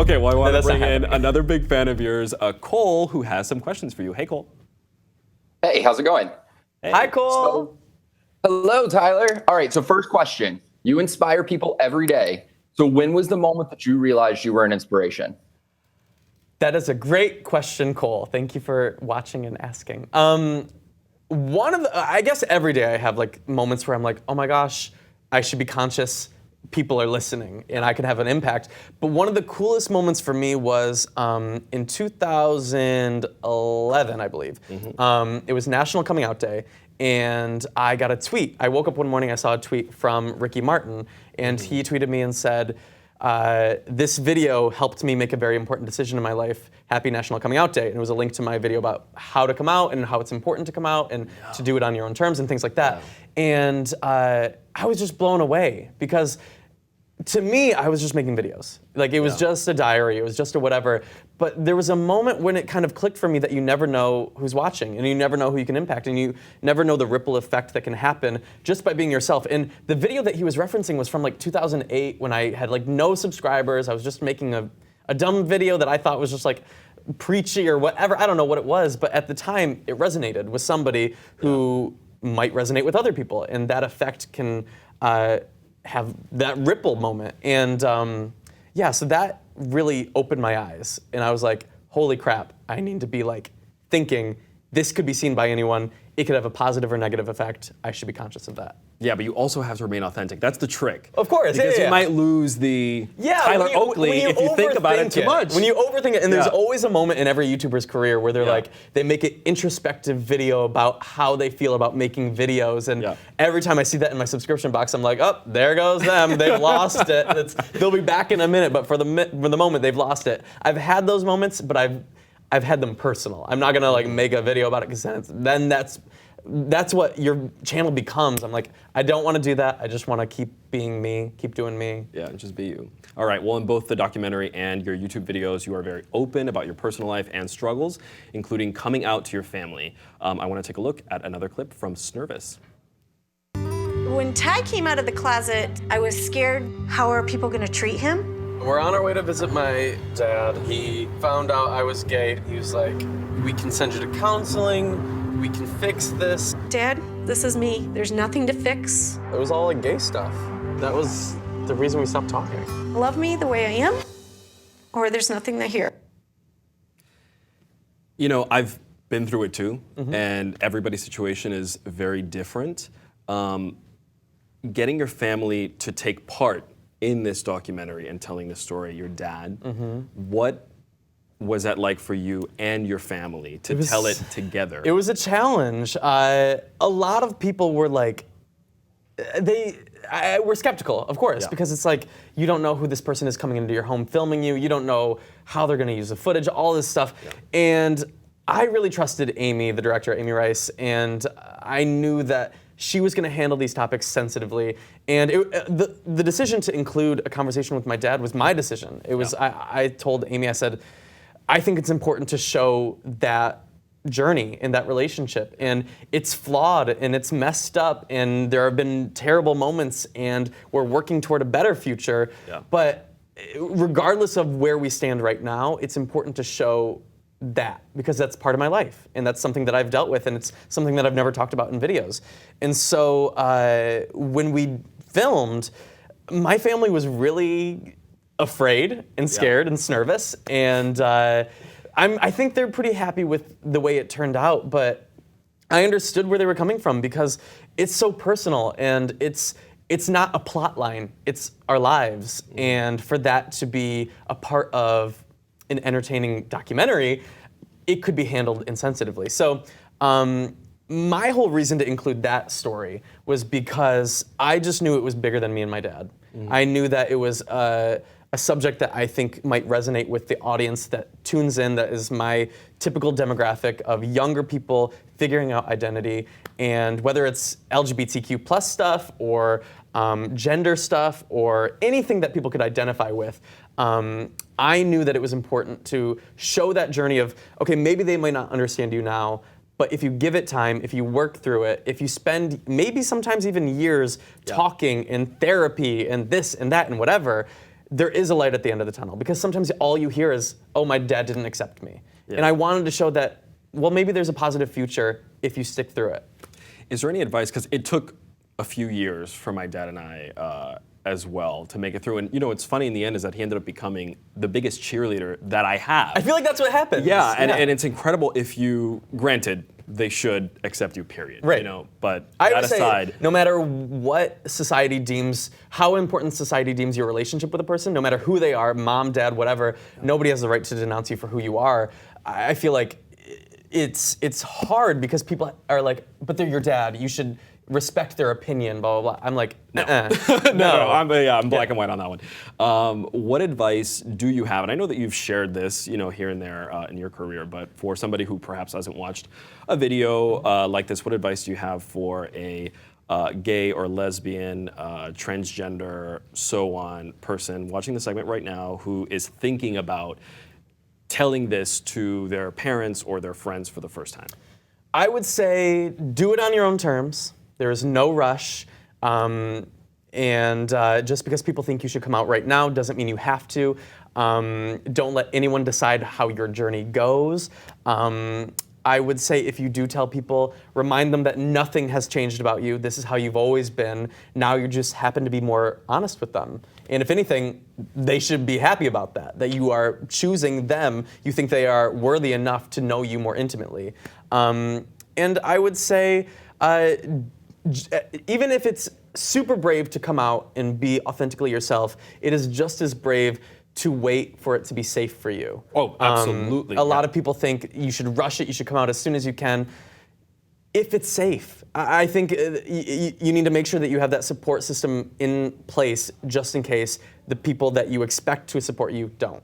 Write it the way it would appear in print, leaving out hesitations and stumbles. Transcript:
Okay, well, I want to that's not bring in happening. another big fan of yours, Cole, who has some questions for you. Hey, Cole. Hey, how's it going? Hey. Hi, Cole. Hello, Tyler. All right, so first question. You inspire people every day. So when was the moment that you realized you were an inspiration? That is a great question, Cole. Thank you for watching and asking. I guess every day I have like moments where I'm like, oh my gosh, I should be conscious. People are listening and I could have an impact. But one of the coolest moments for me was in 2011, I believe. It was National Coming Out Day, and I got a tweet. I woke up one morning, I saw a tweet from Ricky Martin, and he tweeted me and said, this video helped me make a very important decision in my life. Happy National Coming Out Day. And it was a link to my video about how to come out and how it's important to come out and to do it on your own terms and things like that. And I was just blown away because to me, I was just making videos. Like, it was just a diary, it was just a whatever. But there was a moment when it kind of clicked for me that you never know who's watching, and you never know who you can impact, and you never know the ripple effect that can happen just by being yourself. And the video that he was referencing was from like 2008 when I had like no subscribers. I was just making a dumb video that I thought was just like preachy or whatever. I don't know what it was, but at the time, it resonated with somebody who might resonate with other people, and that effect can have that ripple moment. And so that really opened my eyes. And I was like, holy crap, I need to be like thinking this could be seen by anyone. It could have a positive or negative effect. I should be conscious of that. Yeah, but you also have to remain authentic. That's the trick. Of course, because you might lose the Tyler Oakley if you think about it too much. When you overthink it, and there's always a moment in every YouTuber's career where they're like, they make an introspective video about how they feel about making videos, and every time I see that in my subscription box, I'm like, oh, there goes them. They've lost it. They'll be back in a minute, but for the moment, they've lost it. I've had those moments, but I've had them personal. I'm not gonna like make a video about it because then that's what your channel becomes. I'm like, I don't want to do that. I just want to keep being me, keep doing me. Yeah, just be you. All right, well, in both the documentary and your YouTube videos, you are very open about your personal life and struggles, including coming out to your family. I want to take a look at another clip from Snervous. When Ty came out of the closet, I was scared. How are people going to treat him? We're on our way to visit my dad. He found out I was gay. He was like, we can send you to counseling. We can fix this. Dad, this is me. There's nothing to fix. It was all like gay stuff. That was the reason we stopped talking. Love me the way I am, or there's nothing to hear. You know, I've been through it too, and everybody's situation is very different. Getting your family to take part in this documentary and telling the story, your dad, what was that like for you and your family to tell it together? It was a challenge. A lot of people were like, we're skeptical, of course, because it's like, you don't know who this person is coming into your home filming you. You don't know how they're gonna use the footage, all this stuff. And I really trusted Amy, the director, Amy Rice, and I knew that she was gonna handle these topics sensitively. And the decision to include a conversation with my dad was my decision. It was, I told Amy, I said, I think it's important to show that journey and that relationship, and it's flawed and it's messed up and there have been terrible moments and we're working toward a better future, but regardless of where we stand right now, it's important to show that because that's part of my life and that's something that I've dealt with and it's something that I've never talked about in videos. And so when we filmed, my family was really afraid and scared and nervous, and I think they're pretty happy with the way it turned out, but I understood where they were coming from because it's so personal and it's not a plot line, it's our lives, and for that to be a part of an entertaining documentary, it could be handled insensitively. So my whole reason to include that story was because I just knew it was bigger than me and my dad. I knew that it was a subject that I think might resonate with the audience that tunes in, that is my typical demographic of younger people figuring out identity, and whether it's LGBTQ plus stuff or gender stuff or anything that people could identify with, I knew that it was important to show that journey of, okay, maybe they might not understand you now, but if you give it time, if you work through it, if you spend maybe sometimes even years talking in therapy and this and that and whatever, there is a light at the end of the tunnel, because sometimes all you hear is, oh, my dad didn't accept me. And I wanted to show that, well, maybe there's a positive future if you stick through it. Is there any advice, because it took a few years for my dad and I as well to make it through, and what's funny in the end is that he ended up becoming the biggest cheerleader that I have. I feel like that's what happens. Yeah, and it's incredible if you, granted, they should accept you, period. Right. But I that would say, aside, no matter what society deems, how important society deems your relationship with a person, no matter who they are, mom, dad, whatever, nobody has the right to denounce you for who you are. I feel like it's hard because people are like, but they're your dad, you should respect their opinion, blah, blah, blah. I'm like, no. No. I'm black and white on that one. What advice do you have? And I know that you've shared this, here and there in your career, but for somebody who perhaps hasn't watched a video like this, what advice do you have for a gay or lesbian, transgender, so on person watching the segment right now who is thinking about telling this to their parents or their friends for the first time? I would say do it on your own terms. There is no rush. And just because people think you should come out right now doesn't mean you have to. Don't let anyone decide how your journey goes. I would say if you do tell people, remind them that nothing has changed about you. This is how you've always been. Now you just happen to be more honest with them. And if anything, they should be happy about that you are choosing them. You think they are worthy enough to know you more intimately. And I would say, even if it's super brave to come out and be authentically yourself, it is just as brave to wait for it to be safe for you. Oh, absolutely. A lot of people think you should rush it, you should come out as soon as you can. If it's safe, I think you need to make sure that you have that support system in place just in case the people that you expect to support you don't.